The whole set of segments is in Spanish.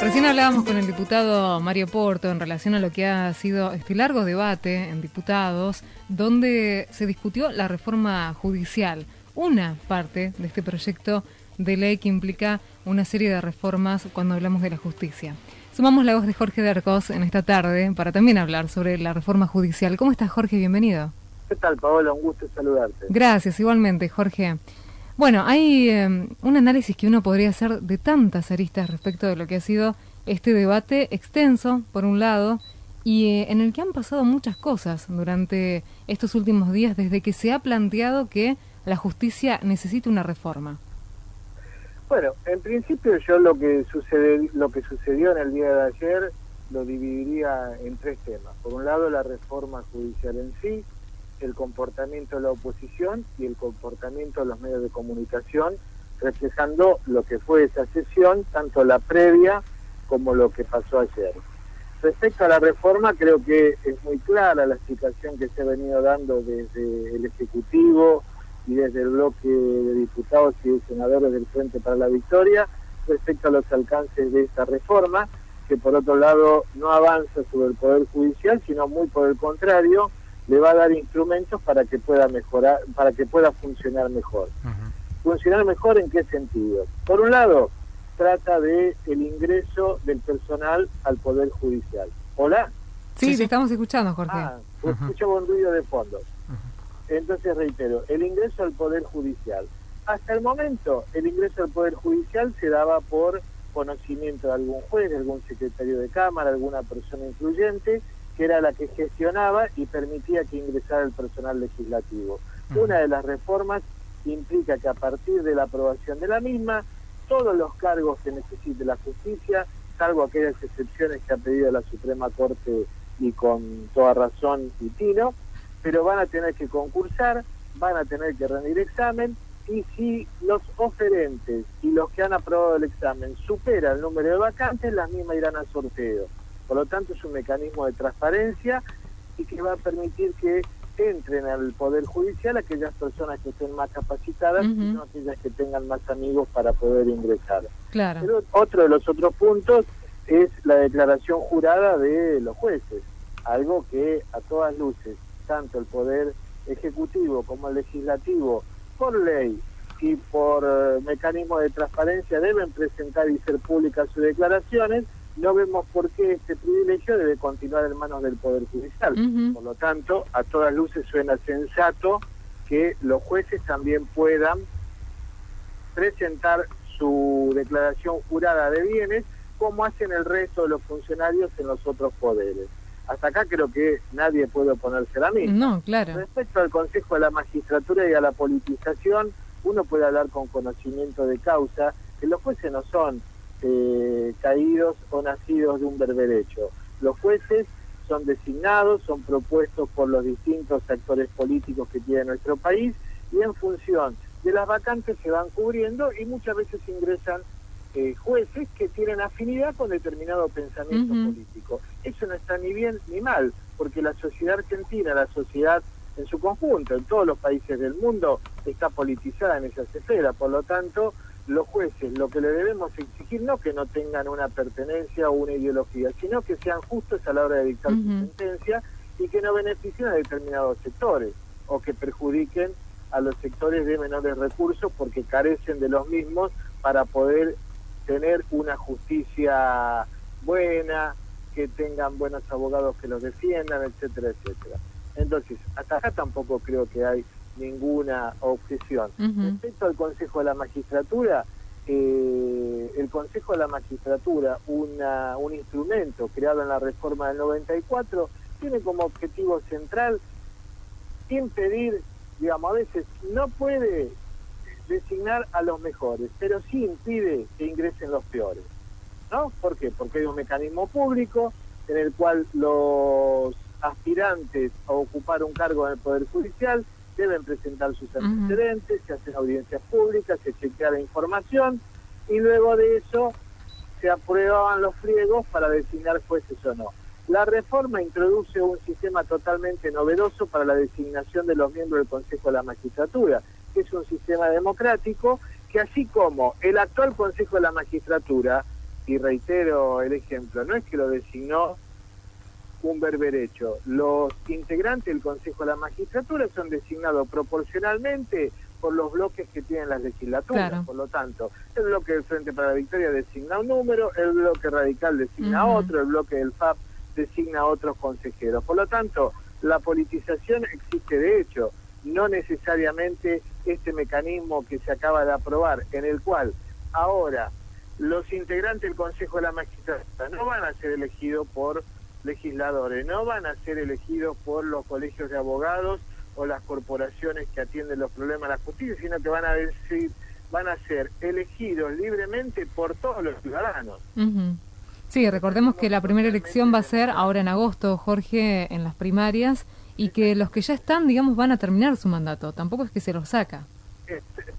Recién hablábamos con el diputado Mario Porto en relación a lo que ha sido este largo debate en diputados, donde se discutió la reforma judicial, una parte de este proyecto de ley que implica una serie de reformas cuando hablamos de la justicia. Sumamos la voz de Jorge Dercos en esta tarde para también hablar sobre la reforma judicial. ¿Cómo estás, Jorge? Bienvenido. ¿Qué tal, Paola? Un gusto saludarte. Gracias, igualmente, Jorge. Bueno, hay un análisis que uno podría hacer de tantas aristas respecto de lo que ha sido este debate extenso, por un lado, y en el que han pasado muchas cosas durante estos últimos días desde que se ha planteado que la justicia necesita una reforma. Bueno, en principio yo lo que sucedió en el día de ayer lo dividiría en tres temas. Por un lado, la reforma judicial en sí, el comportamiento de la oposición y el comportamiento de los medios de comunicación, reflejando lo que fue esa sesión, tanto la previa como lo que pasó ayer. Respecto a la reforma, creo que es muy clara la explicación que se ha venido dando desde el Ejecutivo y desde el bloque de diputados y de senadores del Frente para la Victoria, respecto a los alcances de esta reforma, que por otro lado no avanza sobre el Poder Judicial, sino muy por el contrario, le va a dar instrumentos para que pueda mejorar, para que pueda funcionar mejor. ¿Funcionar mejor en qué sentido? Por un lado, trata de el ingreso del personal al Poder Judicial. ¿Hola? Sí, te estamos escuchando, Jorge. Escucho un ruido de fondo. Entonces reitero, el ingreso al Poder Judicial. Hasta el momento, el ingreso al Poder Judicial se daba por conocimiento de algún juez, de algún secretario de Cámara, alguna persona influyente, que era la que gestionaba y permitía que ingresara el personal legislativo. Una de las reformas implica que a partir de la aprobación de la misma, todos los cargos que necesite la justicia, salvo aquellas excepciones que ha pedido la Suprema Corte y con toda razón y tino, pero van a tener que concursar, van a tener que rendir examen, y si los oferentes y los que han aprobado el examen superan el número de vacantes, las mismas irán a sorteo. Por lo tanto, es un mecanismo de transparencia y que va a permitir que entren al Poder Judicial aquellas personas que estén más capacitadas y no aquellas que tengan más amigos para poder ingresar. Claro. Pero otro de los otros puntos es la declaración jurada de los jueces, algo que a todas luces, tanto el Poder Ejecutivo como el Legislativo, por ley y por mecanismo de transparencia, deben presentar y ser públicas sus declaraciones. No vemos por qué este privilegio debe continuar en manos del Poder Judicial. Por lo tanto, a todas luces suena sensato que los jueces también puedan presentar su declaración jurada de bienes, como hacen el resto de los funcionarios en los otros poderes. Hasta acá creo que nadie puede oponerse a la misma. No, claro. Respecto al Consejo de la Magistratura y a la politización, uno puede hablar con conocimiento de causa, que los jueces no son caídos o nacidos de un berberecho. Los jueces son designados, son propuestos por los distintos actores políticos que tiene nuestro país, y en función de las vacantes se van cubriendo, y muchas veces ingresan jueces que tienen afinidad con determinado pensamiento político. Eso no está ni bien ni mal, porque la sociedad argentina, la sociedad en su conjunto, en todos los países del mundo, está politizada en esas esferas. Por lo tanto, los jueces, lo que le debemos exigir, no que no tengan una pertenencia o una ideología, sino que sean justos a la hora de dictar su sentencia y que no beneficien a determinados sectores o que perjudiquen a los sectores de menores recursos porque carecen de los mismos para poder tener una justicia buena, que tengan buenos abogados que los defiendan, etcétera, etcétera. Entonces, hasta acá tampoco creo que hay ninguna objeción. Respecto al Consejo de la Magistratura, el Consejo de la Magistratura, un instrumento creado en la reforma del 94, tiene como objetivo central impedir, digamos, a veces no puede designar a los mejores, pero sí impide que ingresen los peores, ¿no? ¿Por qué? Porque hay un mecanismo público en el cual los aspirantes a ocupar un cargo en el Poder Judicial deben presentar sus antecedentes, se hacen audiencias públicas, se chequea la información y luego de eso se aprueban los pliegos para designar jueces o no. La reforma introduce un sistema totalmente novedoso para la designación de los miembros del Consejo de la Magistratura, que es un sistema democrático que, así como el actual Consejo de la Magistratura y reitero el ejemplo, no es que lo designó un berberecho. Los integrantes del Consejo de la Magistratura son designados proporcionalmente por los bloques que tienen las legislaturas. Claro. Por lo tanto, el bloque del Frente para la Victoria designa un número, el bloque radical designa otro, el bloque del FAP designa otros consejeros. Por lo tanto, la politización existe de hecho, no necesariamente este mecanismo que se acaba de aprobar, en el cual ahora los integrantes del Consejo de la Magistratura no van a ser elegidos por legisladores, no van a ser elegidos por los colegios de abogados o las corporaciones que atienden los problemas de la justicia, sino que van a ser elegidos libremente por todos los ciudadanos. Sí, recordemos que la primera elección va a ser ahora en agosto, Jorge, en las primarias, y que los que ya están, digamos, van a terminar su mandato, tampoco es que se los saca.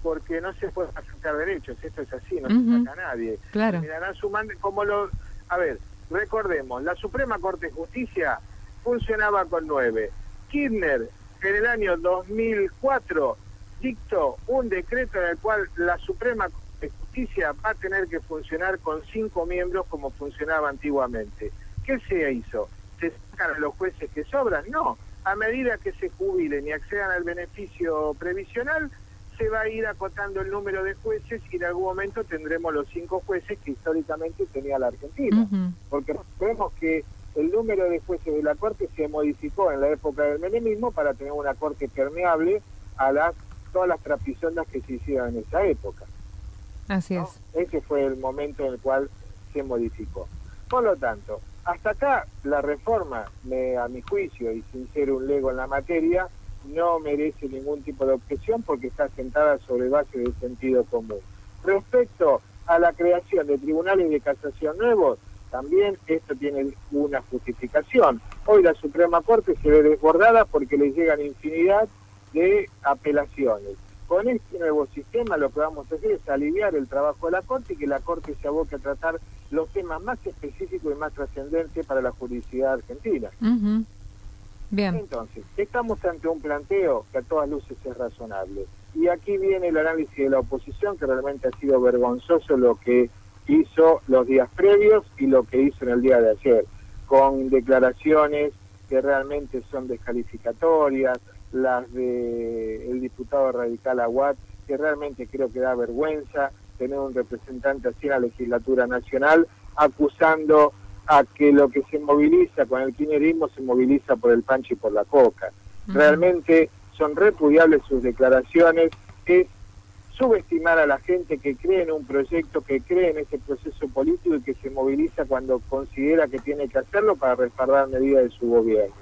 Porque no se pueden afectar derechos, esto es así, no se saca a nadie. Claro. Terminarán su mandato como a ver, recordemos, la Suprema Corte de Justicia funcionaba con 9. Kirchner, en el año 2004, dictó un decreto en el cual la Suprema Corte de Justicia va a tener que funcionar con 5 miembros como funcionaba antiguamente. ¿Qué se hizo? ¿Se sacan a los jueces que sobran? No. A medida que se jubilen y accedan al beneficio previsional, se va a ir acotando el número de jueces y en algún momento tendremos los 5 jueces que históricamente tenía la Argentina. Porque vemos que el número de jueces de la Corte se modificó en la época del menemismo para tener una Corte permeable a todas las trapisondas que se hicieron en esa época. Así ¿no? es. Ese fue el momento en el cual se modificó. Por lo tanto, hasta acá la reforma, a mi juicio, y sin ser un lego en la materia, no merece ningún tipo de objeción porque está sentada sobre base del sentido común. Respecto a la creación de tribunales de casación nuevos, también esto tiene una justificación. Hoy la Suprema Corte se ve desbordada porque le llegan infinidad de apelaciones. Con este nuevo sistema lo que vamos a hacer es aliviar el trabajo de la Corte y que la Corte se aboque a tratar los temas más específicos y más trascendentes para la juridicidad argentina. Bien. Entonces, estamos ante un planteo que a todas luces es razonable. Y aquí viene el análisis de la oposición, que realmente ha sido vergonzoso lo que hizo los días previos y lo que hizo en el día de ayer, con declaraciones que realmente son descalificatorias, las del diputado radical Aguad, que realmente creo que da vergüenza tener un representante así en la legislatura nacional, acusando a que lo que se moviliza con el kirchnerismo se moviliza por el pancho y por la coca. Realmente son repudiables sus declaraciones, es subestimar a la gente que cree en un proyecto, que cree en ese proceso político y que se moviliza cuando considera que tiene que hacerlo para respaldar medidas de su gobierno.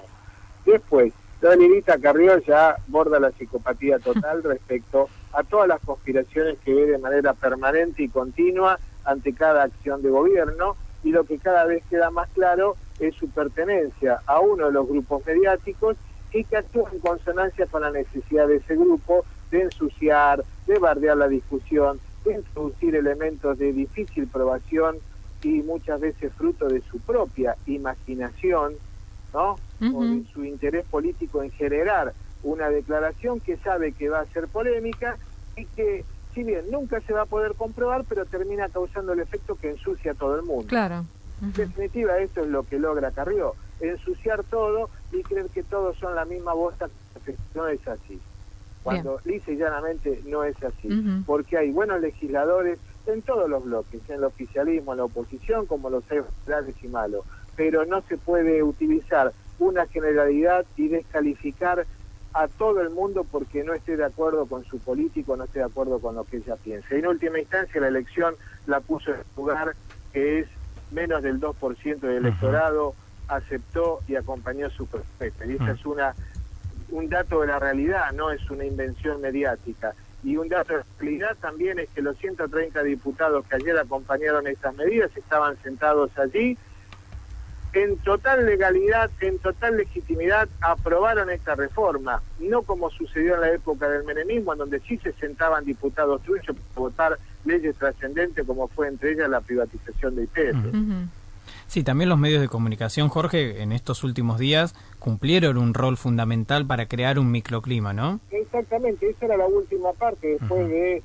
Después, la Lilita Carrió ya borda la psicopatía total respecto a todas las conspiraciones que ve de manera permanente y continua ante cada acción de gobierno, y lo que cada vez queda más claro es su pertenencia a uno de los grupos mediáticos y que actúa en consonancia con la necesidad de ese grupo de ensuciar, de bardear la discusión, de introducir elementos de difícil probación y muchas veces fruto de su propia imaginación, ¿no? O de su interés político en generar una declaración que sabe que va a ser polémica y que, si bien nunca se va a poder comprobar, pero termina causando el efecto que ensucia a todo el mundo. Claro. En definitiva, eso es lo que logra Carrió, ensuciar todo y creer que todos son la misma bosta, que no es así. Cuando lisa y llanamente no es así, porque hay buenos legisladores en todos los bloques, en el oficialismo, en la oposición, como los hay grandes y malos, pero no se puede utilizar una generalidad y descalificar a todo el mundo porque no esté de acuerdo con su político, no esté de acuerdo con lo que ella piensa. Y en última instancia la elección la puso en el lugar que es menos del 2% del electorado aceptó y acompañó su propuesta. Y esa es un dato de la realidad, no es una invención mediática. Y un dato de la realidad también es que los 130 diputados que ayer acompañaron estas medidas estaban sentados allí en total legalidad, en total legitimidad, aprobaron esta reforma, no como sucedió en la época del menemismo, en donde sí se sentaban diputados truchos para votar leyes trascendentes, como fue entre ellas la privatización de IPF. Sí, también los medios de comunicación, Jorge, en estos últimos días cumplieron un rol fundamental para crear un microclima, ¿no? Exactamente, esa era la última parte, después de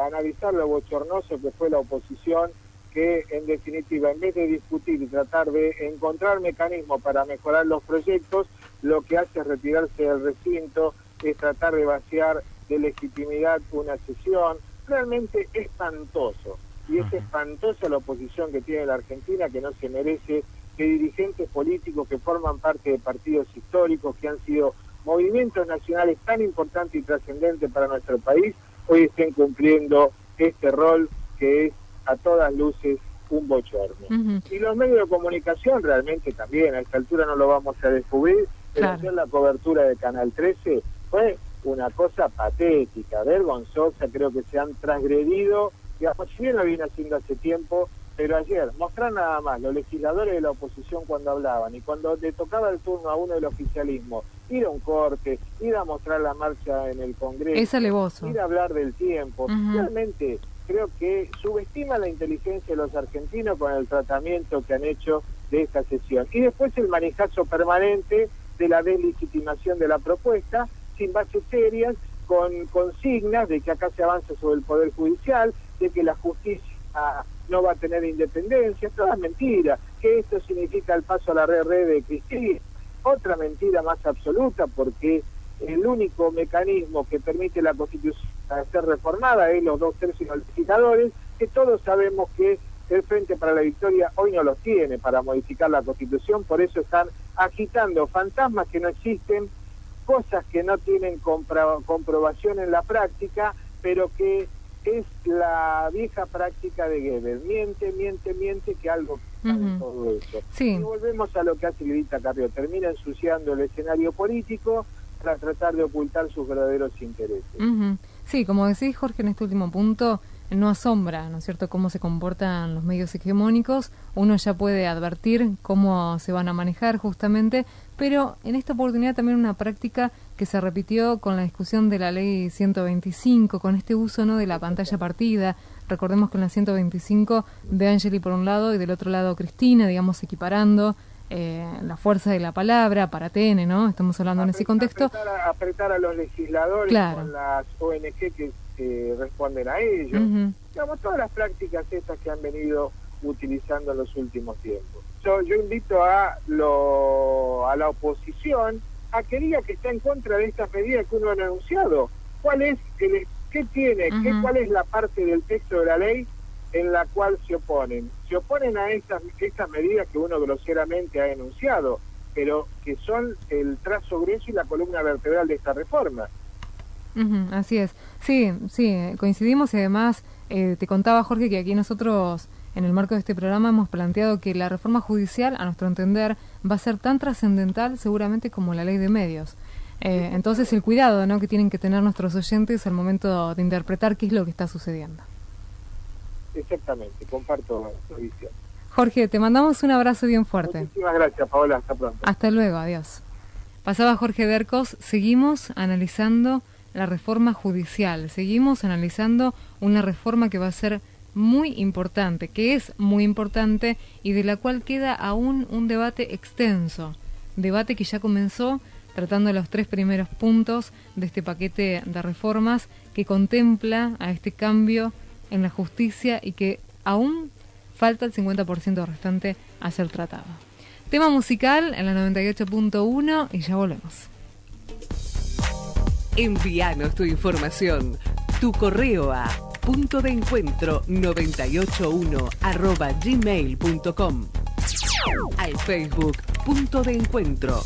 analizar lo bochornoso que fue la oposición, que en definitiva, en vez de discutir y tratar de encontrar mecanismos para mejorar los proyectos, lo que hace es retirarse del recinto, es tratar de vaciar de legitimidad una sesión. Realmente espantoso, y es espantosa la oposición que tiene la Argentina, que no se merece que dirigentes políticos que forman parte de partidos históricos, que han sido movimientos nacionales tan importantes y trascendentes para nuestro país, hoy estén cumpliendo este rol que es a todas luces un bochorno. Y los medios de comunicación realmente también, a esta altura no lo vamos a descubrir, pero hacer la cobertura de Canal 13 fue una cosa patética, vergonzosa. Creo que se han transgredido, digamos, si bien lo viene haciendo hace tiempo, pero ayer, mostrar nada más los legisladores de la oposición cuando hablaban, y cuando le tocaba el turno a uno del oficialismo, ir a un corte, ir a mostrar la marcha en el Congreso, es alevoso, ir a hablar del tiempo, realmente creo que subestima la inteligencia de los argentinos con el tratamiento que han hecho de esta sesión. Y después el manejazo permanente de la deslegitimación de la propuesta, sin bases serias, con consignas de que acá se avanza sobre el Poder Judicial, de que la justicia no va a tener independencia. Toda mentira, que esto significa el paso a la red de Cristina. Otra mentira más absoluta, porque el único mecanismo que permite la Constitución ser reformada es los 2/3 de los legisladores, que todos sabemos que el Frente para la Victoria hoy no los tiene para modificar la Constitución. Por eso están agitando fantasmas que no existen, cosas que no tienen comprobación en la práctica, pero que es la vieja práctica de Goebbels: miente, que algo en todo eso. Y volvemos a lo que hace Lidita Carrió, termina ensuciando el escenario político para tratar de ocultar sus verdaderos intereses. Sí, como decís, Jorge, en este último punto, no asombra, ¿no es cierto?, cómo se comportan los medios hegemónicos. Uno ya puede advertir cómo se van a manejar justamente, pero en esta oportunidad también una práctica que se repitió con la discusión de la ley 125, con este uso, ¿no?, de la pantalla partida. Recordemos que en la 125, De Angeli por un lado y del otro lado Cristina, digamos, equiparando la fuerza de la palabra para TN, ¿no? Estamos hablando en ese contexto. Apretar a los legisladores con las ONG que responden a ellos. Digamos, todas las prácticas estas que han venido utilizando en los últimos tiempos. Yo invito a la oposición a que diga que está en contra de estas medidas que uno ha anunciado. ¿Cuál es cuál es la parte del texto de la ley en la cual se oponen? Se oponen a estas medidas que uno groseramente ha enunciado, pero que son el trazo grueso y la columna vertebral de esta reforma. Así es. Sí, coincidimos, y además te contaba, Jorge, que aquí nosotros, en el marco de este programa, hemos planteado que la reforma judicial, a nuestro entender, va a ser tan trascendental seguramente como la ley de medios. Entonces, el cuidado, ¿no?, que tienen que tener nuestros oyentes al momento de interpretar qué es lo que está sucediendo. Exactamente, comparto la visión. Jorge, te mandamos un abrazo bien fuerte. Muchísimas gracias, Paola, hasta pronto. Hasta luego, adiós. Pasaba Jorge Dercos. Seguimos analizando la reforma judicial, seguimos analizando una reforma que va a ser muy importante, que es muy importante y de la cual queda aún un debate extenso, debate que ya comenzó tratando los 3 primeros puntos de este paquete de reformas que contempla a este cambio en la justicia y que aún falta el 50% restante a ser tratado. Tema musical en la 98.1 y ya volvemos. Envíanos tu información, tu correo a puntodencuentro981@gmail.com, al Facebook Punto de Encuentro.